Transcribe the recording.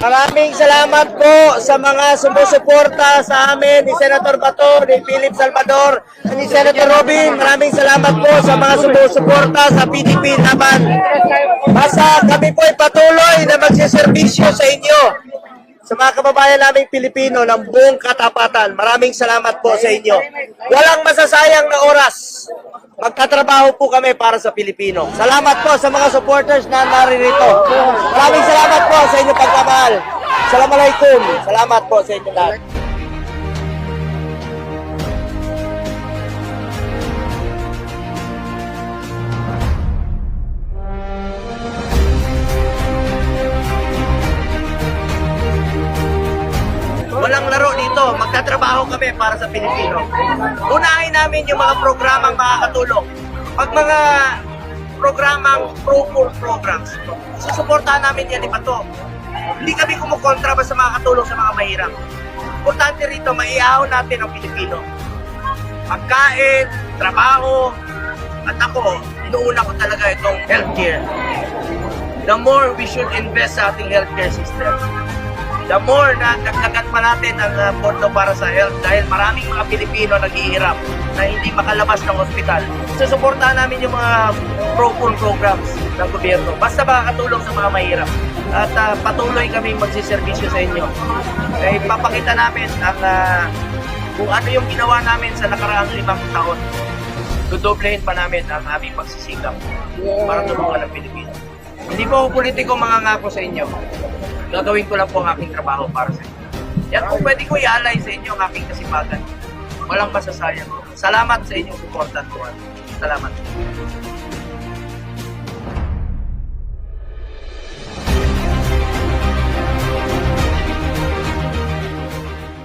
Maraming salamat po sa mga sumusuporta sa amin ni Senator Bato, ni Philip Salvador, ni Senator Robin. Maraming salamat po sa mga sumusuporta sa PDP naman. Basta kami po ay patuloy na magsiservisyo sa inyo, sa mga kababayan naming Pilipino ng buong katapatan. Maraming salamat po sa inyo. Walang masasayang na oras. Magtatrabaho po kami para sa Pilipino. Salamat po sa mga supporters na naririto. Maraming salamat po sa inyong pagmamahal. Assalamualaikum. Salamat po sa inyo lahat. Walang laro dito. Magtatrabaho kami para sa Pilipino. Unahin namin yung mga programang makakatulong. Pag mga programang pro-poor programs, susuportahan namin yan ni Bato. Hindi kami kumukontra ba sa makakatulong sa mga mahirap. Importante rito, maiahon natin ang Pilipino. Pagkain, trabaho, at ako, inuuna ko talaga itong healthcare. The more we should invest sa ating healthcare system, the more na dagdagan pa natin ang pondo para sa health dahil maraming mga Pilipino naghihirap na hindi makalabas ng ospital. Susuportahan namin yung mga pro-poor programs ng gobyerno. Basta makakatulong sa mga mahirap. At patuloy kaming magsiservisyo sa inyo. Kaya ipapakita namin ang, kung ano yung ginawa namin sa nakaraang 5 taon. Dudoblehin pa namin ang aming pagsisikap para tulungan ang Pilipino. Hindi po ako politiko mangangako sa inyo. Gagawin ko lang po ang aking trabaho para sa inyo. Yan po pwede ko i-alay sa inyo ang aking kasipagan. Walang masasayang. Salamat sa inyong suporta. Salamat.